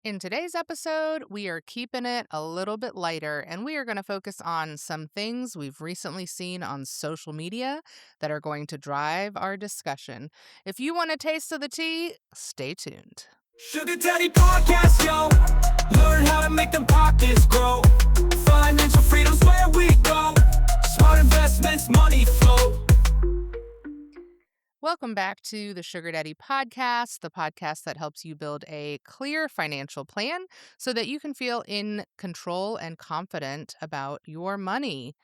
In today's episode, we are keeping it a little bit lighter and we are going to focus on some things we've recently seen on social media that are going to drive our discussion. If you want a taste of the tea, stay tuned. Sugar Daddy Podcast, yo. Learn how to make them pockets grow. Financial freedom's where we go. Smart investments, money flow. Welcome back to the Sugar Daddy Podcast, the podcast that helps you build a clear financial plan so that you can feel in control and confident about your money.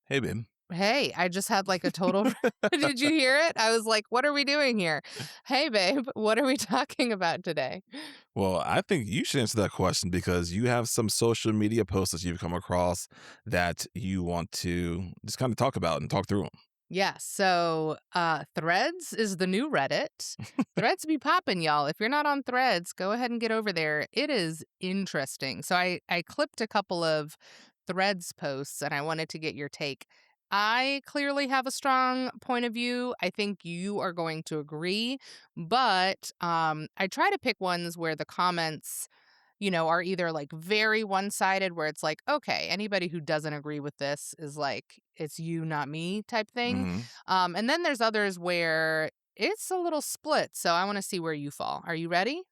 Hey, babe. Hey, I just had like a total. Did you hear it? I was like, what are we doing here? Hey, babe, what are we talking about today? Well, I think you should answer that question because you have some social media posts that you've come across that you want to just kind of talk about and talk through them. Yeah, so Threads is the new Reddit. Threads be popping, y'all. If you're not on Threads, go ahead and get over there. It is interesting. So I clipped a couple of Threads posts and I wanted to get your take. I clearly have a strong point of view. I think you are going to agree, but I try to pick ones where the comments are either like very one-sided where it's like, okay, anybody who doesn't agree with this is like, it's you, not me type thing. Mm-hmm. And then there's others where it's a little split. So I want to see where you fall. Are you ready?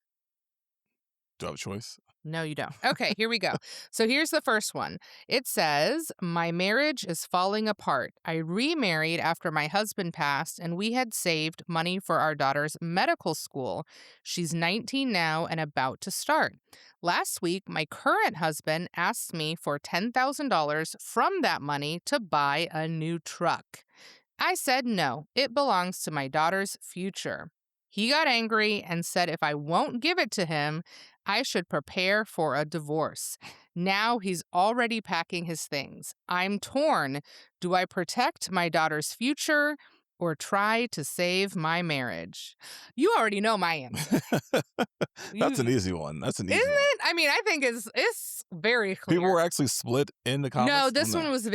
Do I have a choice? No, you don't. Okay, here we go. So here's the first one. It says, my marriage is falling apart. I remarried after my husband passed, and we had saved money for our daughter's medical school. She's 19 now and about to start. Last week, my current husband asked me for $10,000 from that money to buy a new truck. I said no, it belongs to my daughter's future. He got angry and said if I won't give it to him, I should prepare for a divorce. Now he's already packing his things. I'm torn. Do I protect my daughter's future or try to save my marriage? You already know my answer. That's an easy one. That's an easy Isn't one. it? I mean, I think it's very clear. People were actually split in the comments. No, this one was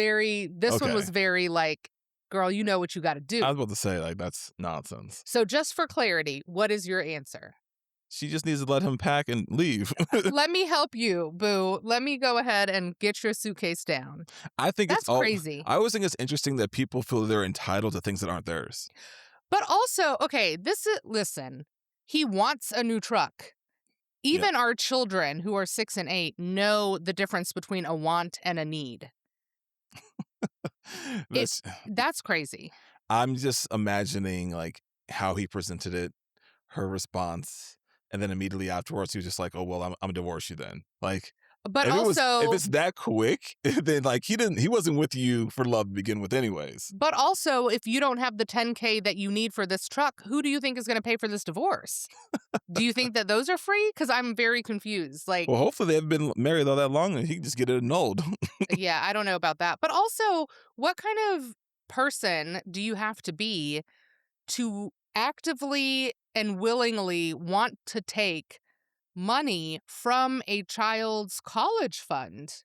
very like, girl, you know what you got to do. I was about to say, like, that's nonsense. So just for clarity, what is your answer? She just needs to let him pack and leave. Let me help you, boo. Let me go ahead and get your suitcase down. I think That's crazy. I always think it's interesting that people feel they're entitled to things that aren't theirs. But also, okay, listen, he wants a new truck. Even our children who are 6 and 8 know the difference between a want and a need. That's crazy. I'm just imagining like how he presented it, her response, and then immediately afterwards he was just like, "Oh well, I'm gonna divorce you then." Like, but if also, it's that quick, then like he wasn't with you for love to begin with, anyways. But also, if you don't have the $10K that you need for this truck, who do you think is going to pay for this divorce? Do you think that those are free? Because I'm very confused. Like, well, hopefully they haven't been married all that long, and he can just get it annulled. Yeah, I don't know about that. But also, what kind of person do you have to be to actively and willingly want to take money from a child's college fund?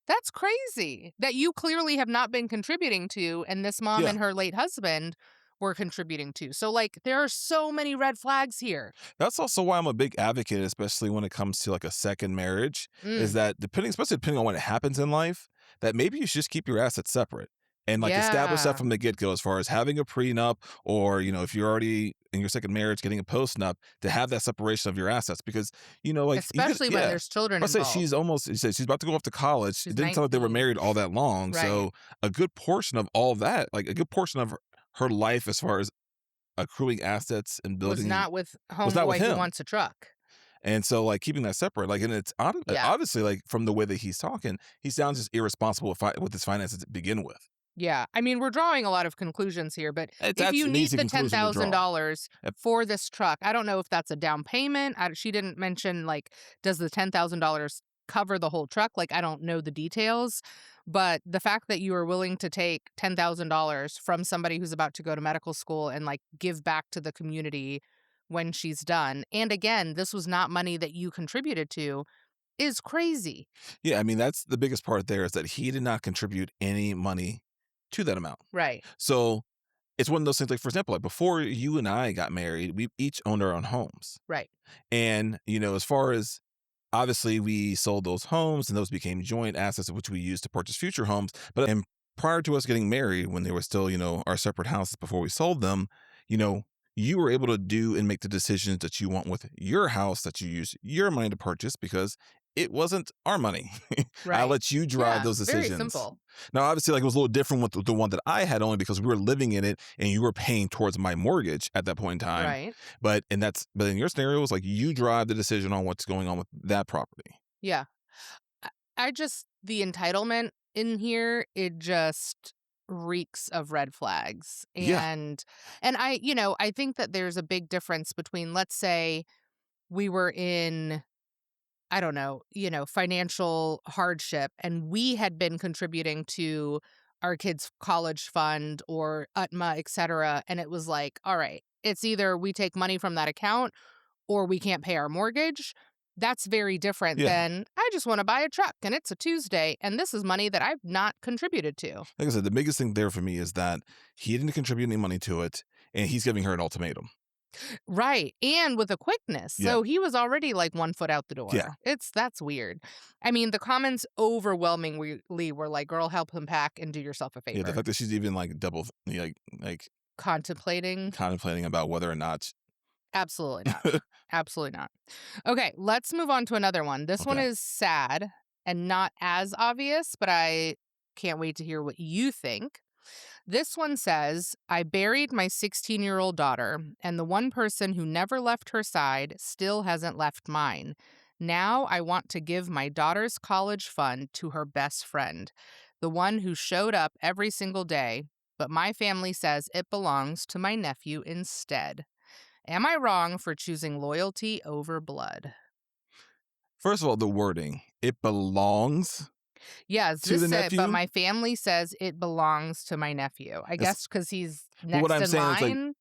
That's crazy that you clearly have not been contributing to, and this mom and her late husband were contributing to. So, like, there are so many red flags here. That's also why I'm a big advocate, especially when it comes to like a second marriage, is that especially depending on what happens in life, that maybe you should just keep your assets separate and like establish that from the get-go as far as having a prenup or, if you're already in your second marriage, getting a post-nup, to have that separation of your assets because, like... Especially when there's children involved. She's about to go off to college. It didn't sound like they were married all that long. Right. So a good portion of all that, like a good portion of her life as far as accruing assets and building... was not with homeboy who wants a truck. And so, like, keeping that separate, like, and it's obviously, like, from the way that he's talking, he sounds just irresponsible with his finances to begin with. Yeah. I mean, we're drawing a lot of conclusions here, but if you an need easy the conclusion to draw. $10,000 for this truck, I don't know if that's a down payment. She didn't mention, like, does the $10,000 cover the whole truck? Like, I don't know the details, but the fact that you are willing to take $10,000 from somebody who's about to go to medical school and, like, give back to the community when she's done, and again, this was not money that you contributed to, is crazy. Yeah, I mean, that's the biggest part there is that he did not contribute any money to that amount. Right. So it's one of those things, like, for example, like, before you and I got married, we each owned our own homes. Right. And, as far as obviously we sold those homes and those became joint assets which we used to purchase future homes. But and prior to us getting married, when they were still, our separate houses before we sold them, you know, you were able to do and make the decisions that you want with your house that you use your money to purchase because it wasn't our money. I Right. let you drive Yeah. those Very decisions. simple. Now, obviously, like it was a little different with the one that I had only because we were living in it and you were paying towards my mortgage at that point in time. Right. But in your scenario, it was like you drive the decision on what's going on with that property. Yeah. I I just the entitlement in here, it just reeks of red flags. Yeah, And I think that there's a big difference between, let's say we were in, I don't know, financial hardship and we had been contributing to our kids' college fund or UTMA, et cetera. And it was like, all right, it's either we take money from that account or we can't pay our mortgage. That's very different yeah. than I just want to buy a truck and it's a Tuesday and this is money that I've not contributed to. Like I said, the biggest thing there for me is that he didn't contribute any money to it, and he's giving her an ultimatum. Right. And with a quickness. Yeah, So he was already like 1 foot out the yeah, door. That's weird. I mean, the comments overwhelmingly were like, girl, help him pack and do yourself a yeah. The favor. fact that she's even like double, like Contemplating. contemplating about whether or not. Absolutely not. Absolutely not. Okay, let's move on to another one. This one Okay. is sad and not as obvious, but I can't wait to hear what you think. This one says, I buried my 16-year-old daughter, and the one person who never left her side still hasn't left mine. Now I want to give my daughter's college fund to her best friend, the one who showed up every single day, but my family says it belongs to my nephew instead. Am I wrong for choosing loyalty over blood? First of all, the wording, it belongs Yes, to this the said, but nephew. my family says it belongs to my nephew. I It's, guess because he's but what next I'm in saying is like line.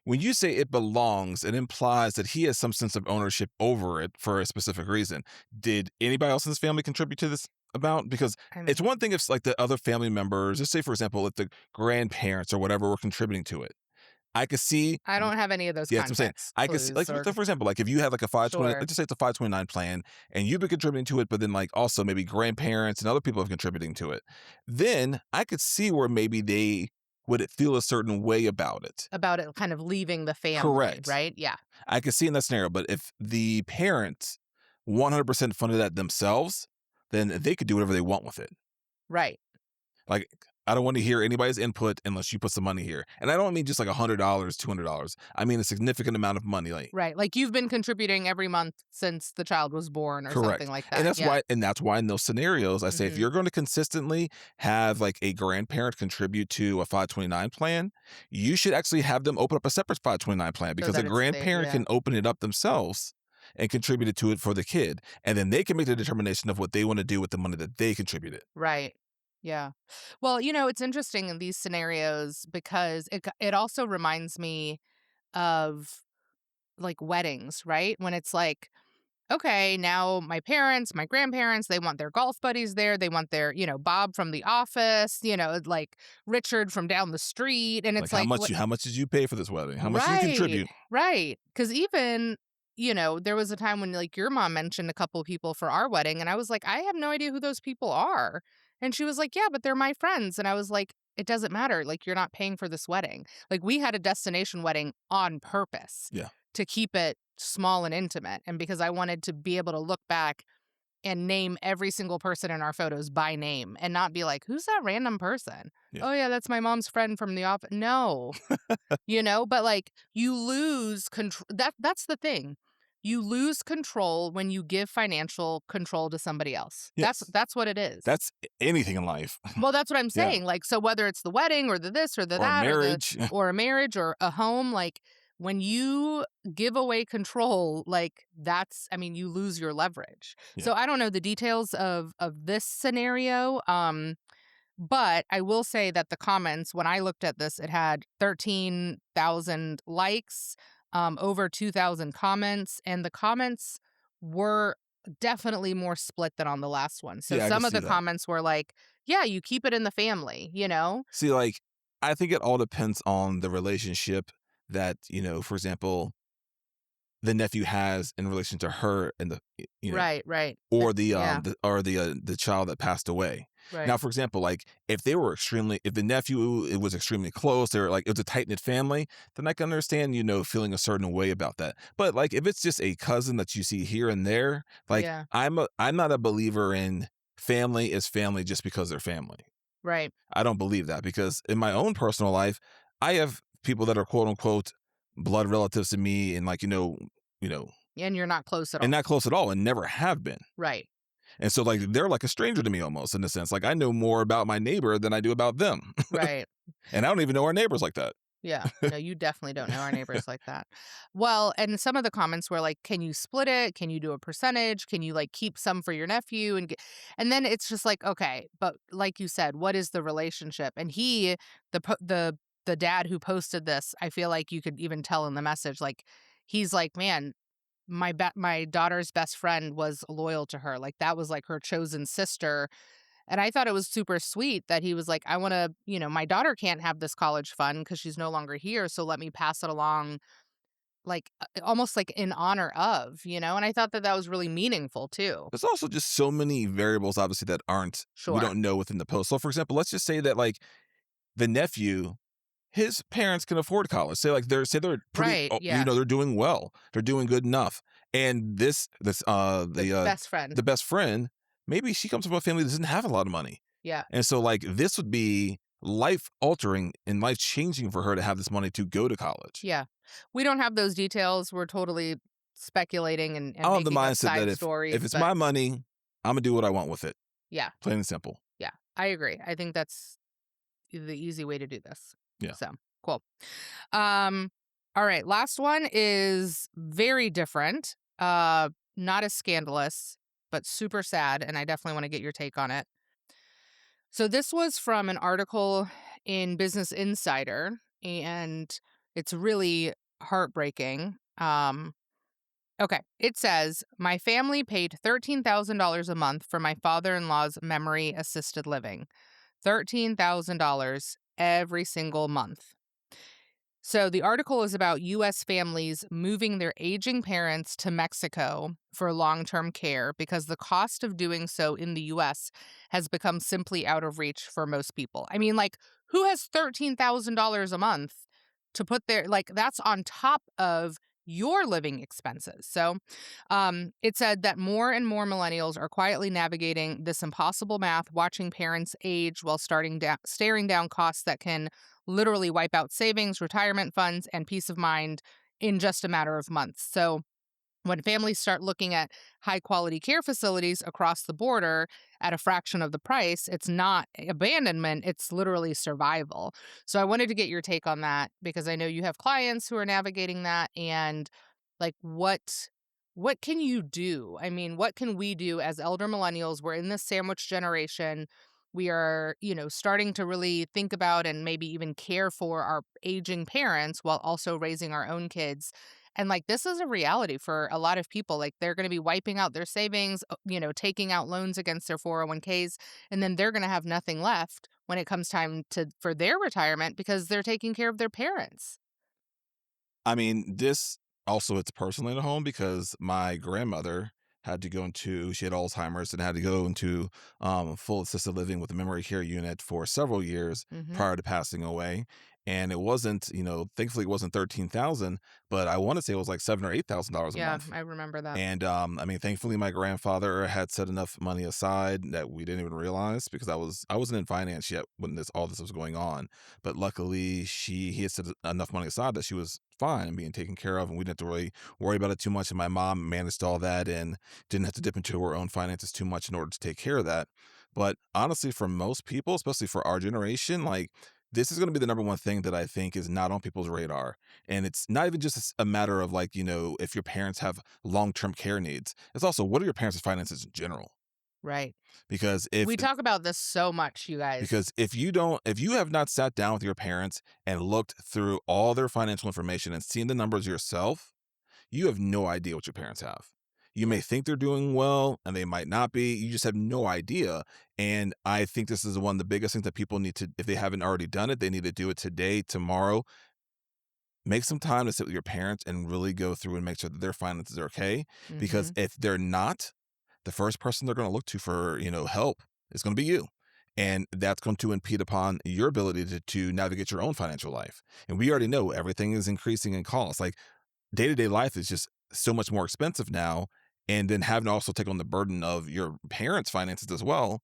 when you say it belongs, it implies that he has some sense of ownership over it for a specific reason. Did anybody else in his family contribute to this amount? Because I it's mean, one thing if like the other family members, just say for example, if the grandparents or whatever were contributing to it. I could see. I don't have any of those Yeah, that's what I'm saying. context I could see, like, clues or for example, like if you had like a 520, sure. let's just say it's a 529 plan, and you've been contributing to it, but then like also maybe grandparents and other people have contributing to it, then I could see where maybe they would feel a certain way about it. About it kind of leaving the family, Correct. right? Yeah, I could see in that scenario, but if the parents 100% funded that themselves, then they could do whatever they want with it. right. Like, I don't want to hear anybody's input unless you put some money here. And I don't mean just like $100, $200. I mean a significant amount of money. Like, Right. Like you've been contributing every month since the child was born or something correct. like And that. Yeah. that's why in those scenarios, I say if Hmm. you're going to consistently have like a grandparent contribute to a 529 plan, you should actually have them open up a separate 529 plan So because a that it's grandparent yeah. can open it up themselves and contribute it to it for the kid. And then they can make the determination of what they want to do with the money that they contributed. Right. Yeah. Well, it's interesting in these scenarios because it also reminds me of like weddings, right? When it's like, okay, now my parents, my grandparents, they want their golf buddies there. They want their, Bob from the office, like Richard from down the street. And Like it's like, how much did you pay for this wedding? How much did you right, contribute? right. Because even, there was a time when like your mom mentioned a couple of people for our wedding. And I was like, I have no idea who those people are. And she was like, yeah, but they're my friends. And I was like, it doesn't matter. Like, you're not paying for this wedding. Like, we had a destination wedding on purpose Yeah. to keep it small and intimate. And because I wanted to be able to look back and name every single person in our photos by name and not be like, who's that random person? Yeah. Oh, yeah, that's my mom's friend from the office. No, but like you lose control. That's the thing. You lose control when you give financial control to somebody else. Yes. That's what it is. That's anything in life. Well, that's what I'm Yeah. saying. Like, so whether it's the wedding or the this or the Or a that marriage. or a marriage or a home, like when you give away control, like you lose your leverage. Yeah. So I don't know the details of this scenario. But I will say that the comments, when I looked at this, it had 13,000 likes, over 2,000 comments, and the comments were definitely more split than on the last one. So Yeah, I some can of see the that. comments were like, yeah, you keep it in the family, See, like, I think it all depends on the relationship that, for example, the nephew has in relation to her and Right, right. or the Yeah, the child that passed away. right. Now, for example, like if the nephew it was extremely close, they're like it was a tight knit family, then I can understand, feeling a certain way about that. But like if it's just a cousin that you see here and there, like Yeah, I'm not a believer in family is family just because they're family. right. I don't believe that because in my own personal life, I have people that are quote unquote blood relatives to me and like, you know, And you're not close at and all. not close at all and never have been. Right, And so like they're like a stranger to me almost in a sense. Like I know more about my neighbor than I do about them. right. And I don't even know our neighbors like that. Yeah. No, you definitely don't know our neighbors like that. Well, and some of the comments were like, "Can you split it? Can you do a percentage? Can you like keep some for your nephew?" And then it's just like, okay, but like you said, what is the relationship? And the dad who posted this, I feel like you could even tell in the message, like he's like, man, my daughter's best friend was loyal to her. Like that was like her chosen sister. And I thought it was super sweet that he was like, I want to, my daughter can't have this college fund because she's no longer here. So let me pass it along, like almost like in honor of, And I thought that that was really meaningful too. There's also just so many variables obviously that we Sure. don't know within the post. So for example, let's just say that like the nephew his parents can afford college. They're pretty, Right. Yeah. they're doing well. They're doing good enough. And The best friend. the best friend, maybe she comes from a family that doesn't have a lot of money. Yeah. And so like this would be life altering and life changing for her to have this money to go to college. Yeah. We don't have those details. We're totally speculating and I have the making up mindset that side if stories. it's But my money, I'm gonna do what I want with it. yeah. Plain and simple. Yeah. I agree. I think that's the easy way to do this. Yeah. So cool. Um, all right, last one is very different. Not as scandalous, but super sad, and I definitely want to get your take on it. So this was from an article in Business Insider, and it's really heartbreaking. Okay, it says my family paid $13,000 a month for my father-in-law's memory assisted living. $13,000 every single month. So the article is about U.S. families moving their aging parents to Mexico for long-term care because the cost of doing so in the U.S. has become simply out of reach for most people. I mean, like, who has $13,000 a month to put their, like, that's on top of your living expenses. So it said that more and more millennials are quietly navigating this impossible math, watching parents age while staring down costs that can literally wipe out savings, retirement funds, and peace of mind in just a matter of months. So when families start looking at high quality care facilities across the border at a fraction of the price, it's not abandonment, it's literally survival. So I wanted to get your take on that because I know you have clients who are navigating that and like what can you do? I mean, what can we do as elder millennials? We're in this sandwich generation. We are, starting to really think about and maybe even care for our aging parents while also raising our own kids. And like this is a reality for a lot of people. Like they're going to be wiping out their savings, taking out loans against their 401ks, and then they're going to have nothing left when it comes time for their retirement because they're taking care of their parents. I mean, this also it's personally at home because my grandmother she had Alzheimer's and had to go into full assisted living with a memory care unit for several years Hmm. prior to passing away. And it wasn't, thankfully it wasn't 13,000, but I want to say it was like $7,000 or $8,000 a Yeah, month. I remember that. And I mean, thankfully, my grandfather had set enough money aside that we didn't even realize because I wasn't in finance yet when all this was going on. But luckily, he had set enough money aside that she was fine and being taken care of, and we didn't have to really worry about it too much. And my mom managed all that and didn't have to dip into her own finances too much in order to take care of that. But honestly, for most people, especially for our generation, like this is going to be the number one thing that I think is not on people's radar. And it's not even just a matter of like, if your parents have long-term care needs. It's also what are your parents' finances in general? Right. Because We talk about this so much, you guys. if you have not sat down with your parents and looked through all their financial information and seen the numbers yourself, you have no idea what your parents have. You may think they're doing well and they might not be. You just have no idea. And I think this is one of the biggest things that people need to, if they haven't already done it, they need to do it today, tomorrow. Make some time to sit with your parents and really go through and make sure that their finances are okay. Because Mhm. if they're not, the first person they're going to look to for, help is going to be you. And that's going to impede upon your ability to navigate your own financial life. And we already know everything is increasing in cost. Like day-to-day life is just so much more expensive now. And then having to also take on the burden of your parents' finances as well.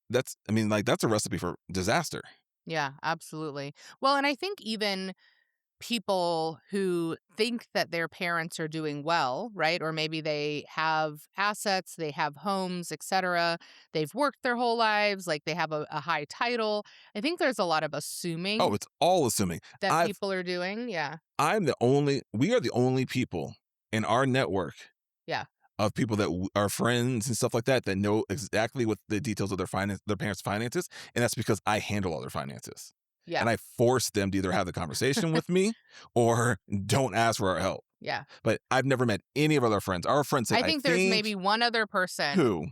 That's a recipe for disaster. Yeah, absolutely. Well, and I think even people who think that their parents are doing well, right? Or maybe they have assets, they have homes, etc. They've worked their whole lives, like they have a high title. I think there's a lot of Oh, assuming it's all assuming. that people are doing. Yeah. We are the only people in our network Yeah. of people that are friends and stuff like that that know exactly what the details of their parents' finances, and that's because I handle all their finances, Yeah. and I force them to either have the conversation with me or don't ask for our help. Yeah. But I've never met any of our other friends. Our friends said, I "I think there's think maybe one other person. who."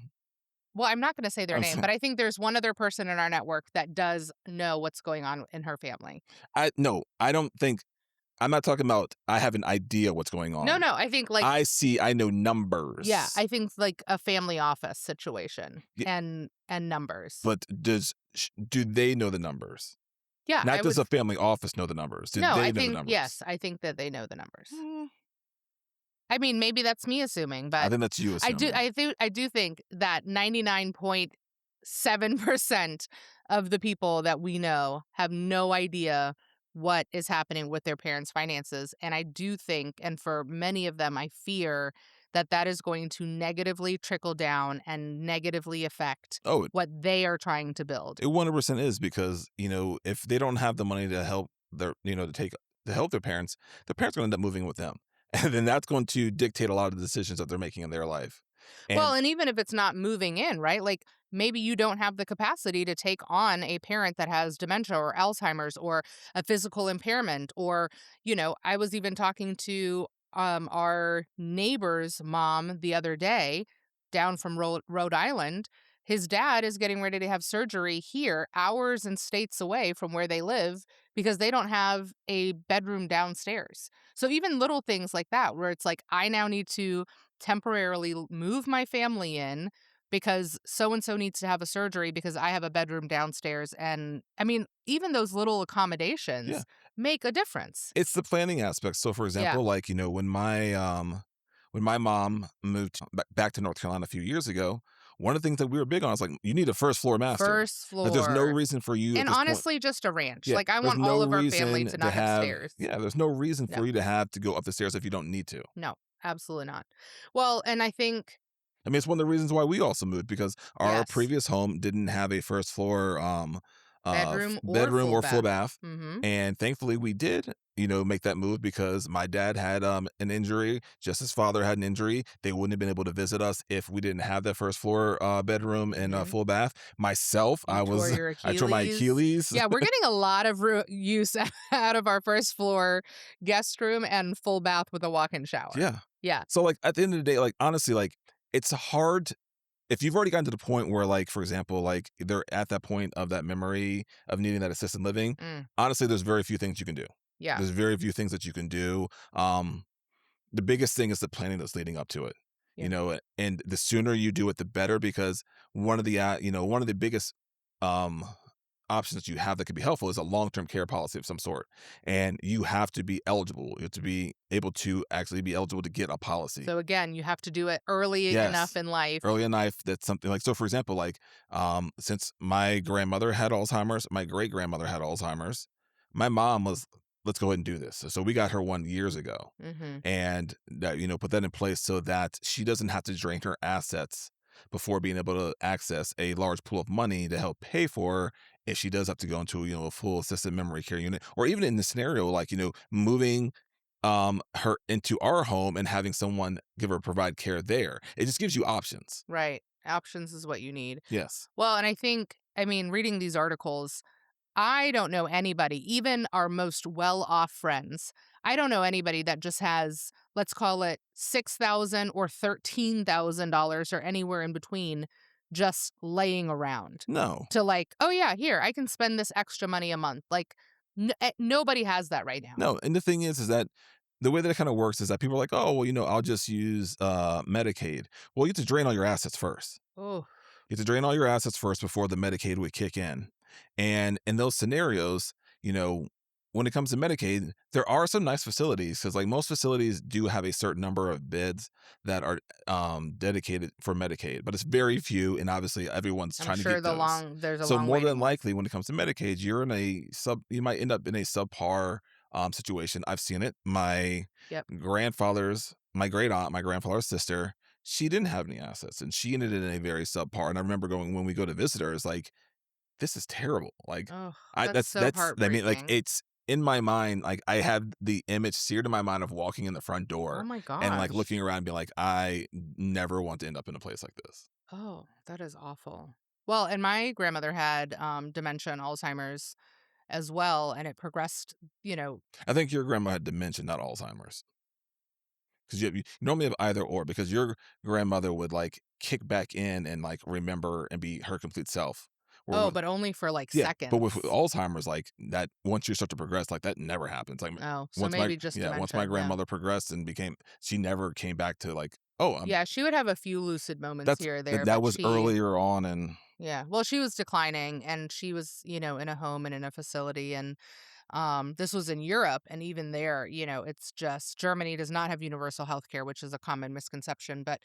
Well, I'm not going to say their I'm name, saying, but I think there's one other person in our network that does know what's going on in her family. I no, I don't think. I'm not talking about. I have an idea what's going No, on. no, I think like I know yeah, numbers. I think like a family office situation Y- and numbers. But do they know the numbers? Yeah, Not I does would a family office know the numbers. Do no, they I know the think numbers? yes, I think that they know the numbers. Mm, I mean, maybe that's me assuming, I but think that's you assuming. I do think that 99.7% of the people that we know have no idea what is happening with their parents' finances, and I do think, and for many of them I fear that that is going to negatively trickle down and negatively affect Oh, what they are trying to build. it 100% is because, if they don't have the money to help to help their parents are going to end up moving with them. And then that's going to dictate a lot of the decisions that they're making in their life. Well, And and even if it's not moving in, right? Like maybe you don't have the capacity to take on a parent that has dementia or Alzheimer's or a physical impairment or, I was even talking to our neighbor's mom the other day down from Rhode Island. His dad is getting ready to have surgery here, hours and states away from where they live because they don't have a bedroom downstairs. So even little things like that where it's like I now need to temporarily move my family in because so and so needs to have a surgery because I have a bedroom downstairs. And I mean, even those little yeah, accommodations make a difference. it's the planning aspect. So for Yeah. example, like, when my mom moved back to North Carolina a few years ago, one of the things that we were big on is like, you need a first floor master. First Like, there's no floor. reason for you at And this point. honestly, just a ranch. Yeah, Like, I there's want all no of our family reason to to not have have stairs. yeah, there's no reason No, for you to have to go up the stairs if you don't need to. no, absolutely not. Well, and I think, I mean, it's one of the reasons why we also moved because our yes, previous home didn't have a first floor bedroom or bedroom full or full bath. bath, Mm-hmm. and thankfully we did, make that move because my dad had an injury, just his father had an injury. They wouldn't have been able to visit us if we didn't have that first floor bedroom and Mm-hmm. full bath. Myself, You tore your I tore my Achilles. Achilles. Yeah, we're getting a lot of use out of our first floor guest room and full bath with a walk-in shower. Yeah. Yeah. So like at the end of the day, like honestly, like it's hard if you've already gotten to the point where, like, for example, like they're at that point of that memory of needing that assisted living, Mm, honestly, there's very few things you can do. yeah. There's very few things that you can do. The biggest thing is the planning that's leading up to it. Yeah. And the sooner you do it, the better. Because one of the biggest um options that you have that could be helpful is a long-term care policy of some sort, and you have to be eligible. You have to be able to actually be eligible to get a policy. So again, you have to do it early enough Yes. in life. Early in life, that's something like so for example, like, since my grandmother had Alzheimer's, my great-grandmother had Alzheimer's, my mom was, "Let's go ahead and do this." So we got her one years ago, Mhm. and that, put that in place so that she doesn't have to drain her assets before being able to access a large pool of money to help pay for if she does have to go into, a full assisted memory care unit, or even in the scenario, like, moving her into our home and having someone provide care there. It just gives you options. Right. Options is what you need. Yes. Well, and I think, I mean, reading these articles, I don't know anybody, even our most well-off friends. I don't know anybody that just has, let's call it $6,000 or $13,000 or anywhere in between just laying around No, to like, "Oh yeah, here, I can spend this extra money a month." Like nobody has that right now. no, and the thing is that the way that it kinda works is that people are like, "Oh, well, I'll just use, Medicaid." Well, you have to drain all your assets first. Oh, You have to drain all your assets first before the Medicaid would kick in. And in those scenarios, you know, when it comes to Medicaid, there are some nice facilities because, like, most facilities do have a certain number of beds that are dedicated for Medicaid, but it's very few. And obviously, everyone's I'm trying to sure get those. there's a So, long more than waiting list. likely, when it comes to Medicaid, you might end up in a subpar situation. I've seen it. Yep. My great aunt, my grandfather's sister, she didn't have any assets and she ended in a very subpar. And I remember going when we go to visit her, it's like, this is terrible. Like, Oh, I that's so I mean, like, heartbreaking. it's in my mind, like, I have the image seared in my mind of walking in the front Oh door my and, like, gosh. looking around and being like, I never want to end up in a place like this. Oh, that is awful. Well, and my grandmother had dementia and Alzheimer's as well, and it progressed, you know. I think your grandma had dementia, not Alzheimer's, because you normally have either or, because your grandmother would, like, kick back in and, like, remember and be her complete self. Where Oh, with but only for like Yeah, but with seconds. Alzheimer's, like, that once you start to progress, like, that never happens. Like, Oh, so maybe just once my dementia. Yeah. grandmother progressed and she never came back to, like, "Oh, Yeah, she would have a few lucid moments here or there, that but was earlier on," and yeah. Well, she was declining and she was, in a home and in a facility. And this was in Europe. And even there, it's just Germany does not have universal health care, which is a common misconception, but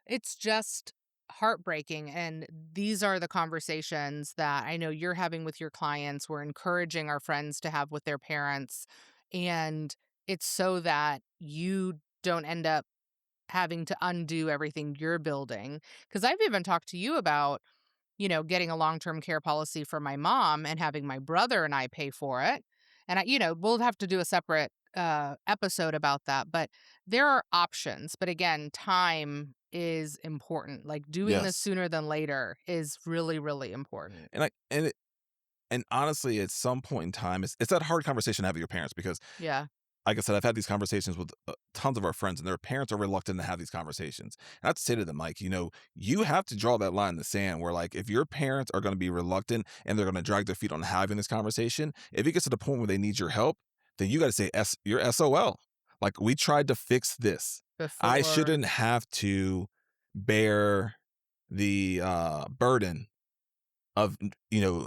it's just heartbreaking. And these are the conversations that I know you're having with your clients. We're encouraging our friends to have with their parents. And it's so that you don't end up having to undo everything you're building. Because I've even talked to you about, getting a long-term care policy for my mom and having my brother and I pay for it. And we'll have to do a separate episode about that, but there are options. But again, time is important. Like doing this yes. sooner than later is really, really important. And honestly, at some point in time, it's that hard conversation to have with your parents because, Yeah. like I said, I've had these conversations with tons of our friends, and their parents are reluctant to have these conversations. And I have to say to them, like, you have to draw that line in the sand where, like, if your parents are going to be reluctant and they're going to drag their feet on having this conversation, if it gets to the point where they need your help, then you got to say, you're SOL. Like, we tried to fix this. I Before shouldn't have to bear the burden of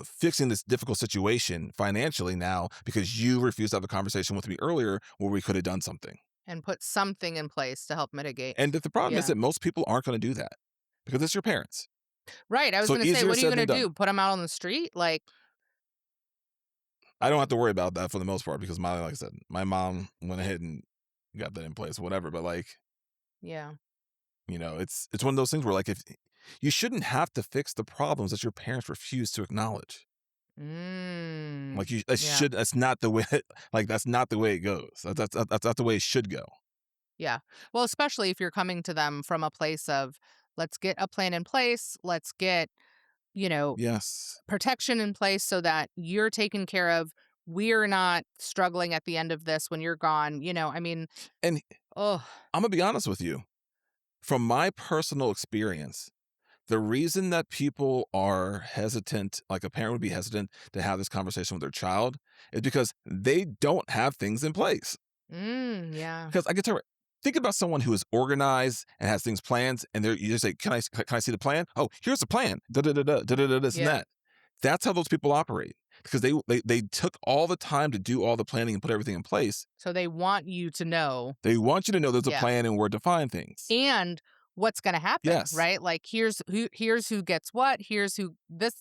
fixing this difficult situation financially now because you refused to have a conversation with me earlier where we could have done something. and put something in place to help mitigate. And the problem is Yeah. that most people aren't going to do that because it's your parents. Right. I was So going to say, easier what are you said going than to done. do? Put them out on the street? Like, I don't have to worry about that for the most part because like I said, my mom went ahead and got that in place, whatever. But, like, yeah. it's one of those things where, like, if you shouldn't have to fix the problems that your parents refuse to acknowledge. Mm. Like, Yeah. that's not the way. Like, that's not the way it goes. That's not the way it should go. Yeah. Well, especially if you're coming to them from a place of, let's get a plan in place. Let's get, you know, Yes. protection in place so that you're taken care of. We're not struggling at the end of this when you're gone. I mean, And oh, I'm gonna be honest with you. From my personal experience, the reason that people are hesitant, like a parent would be hesitant to have this conversation with their child, is because they don't have things in place. yeah. Because I get to think about someone who is organized and has things planned, and you just say, can I see the plan? Oh, here's the plan. Da da da da da da da this and Yeah. that. That's how those people operate because they took all the time to do all the planning and put everything in place. So they want you to know. They want you to know there's a Yeah. plan and where to find things. And what's going to happen, Yes. right? Like here's who gets what, here's who this,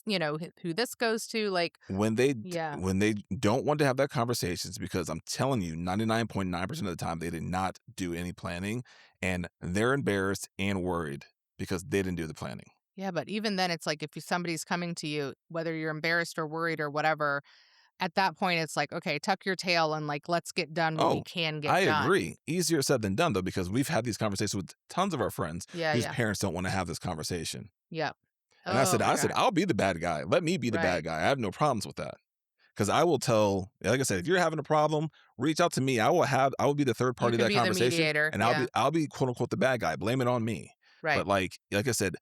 who this goes to, like, yeah. When they don't want to have that conversations, because I'm telling you 99.9% of the time they did not do any planning and they're embarrassed and worried because they didn't do the planning. Yeah, but even then it's like if somebody's coming to you, whether you're embarrassed or worried or whatever, at that point it's like, okay, tuck your tail and like let's get done what we Oh, can I get done. agree. Easier said than done, though, because we've had these conversations with tons of our friends Yeah, whose yeah. parents don't want to have this conversation. Yeah. And I Oh said, my God. I'll be the bad guy. Let me be the bad Right. guy. I have no problems with that. Because I will tell, like I said, if you're having a problem, reach out to me. I will be the third You party of can that be the conversation, mediator. and Yeah. I'll be quote unquote the bad guy. Blame it on me. Right. But like I said,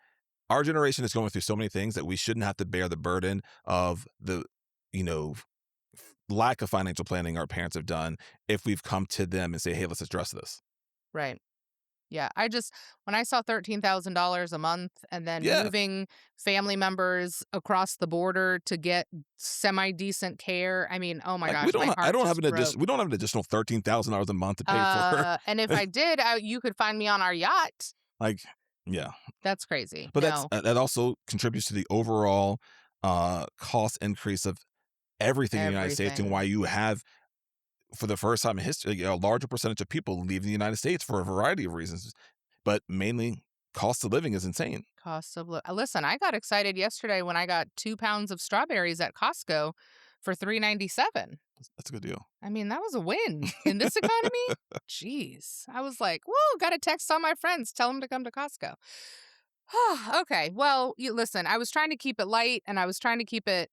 our generation is going through so many things that we shouldn't have to bear the burden of the, you know, lack of financial planning our parents have done if we've come to them and say, hey, let's address this. Right. Yeah, when I saw $13,000 a month and then Yeah. moving family members across the border to get semi-decent care, I mean, oh my Like gosh, my I heart don't have just an broke. we don't have an additional $13,000 a month to pay for. And if I did, you could find me on our yacht. Like, yeah. That's crazy. But No. that also contributes to the overall cost increase of everything in the United States, and Everything. why you have, for the first time in history, a larger percentage of people leaving the United States for a variety of reasons, but mainly cost of living is insane. Cost of listen, I got excited yesterday when I got 2 pounds of strawberries at Costco for $3.97. That's a good deal. I mean, that was a win in this economy. Jeez. I was like, whoa, got to text all my friends, tell them to come to Costco. Okay. Well, you listen, I was trying to keep it light and I was trying to keep it,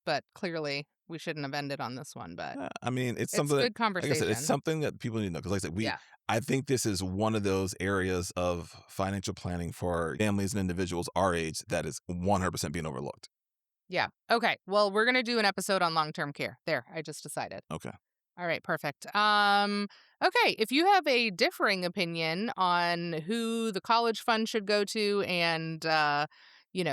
but clearly we shouldn't have ended on this one, but I mean, it's it's something that, good like I said, it's conversation. something that people need to know. Because, like I said, Yeah. I think this is one of those areas of financial planning for families and individuals our age that is 100% being overlooked. Yeah. Okay. Well, we're going to do an episode on long-term care. There, I just decided. Okay. All right, perfect. Okay, if you have a differing opinion on who the college fund should go to and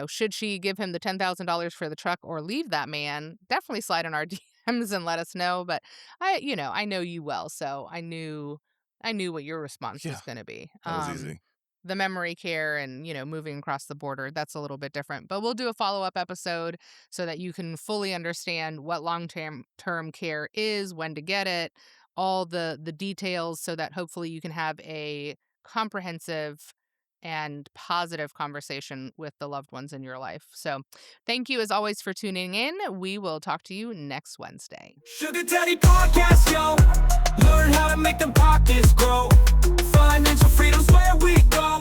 should she give him the $10,000 for the truck or leave that man, definitely slide in our DMs and let us know, but I know you well, so I knew what your response Yeah, was going to be. that was easy. The memory care and, moving across the border, that's a little bit different. But we'll do a follow-up episode so that you can fully understand what long-term care is, when to get it, all the details so that hopefully you can have a comprehensive and positive conversation with the loved ones in your life. So, thank you as always for tuning in. We will talk to you next Wednesday. Sugar Daddy Podcast, yo. Learn how to make them pockets grow. Financial freedom's where we go.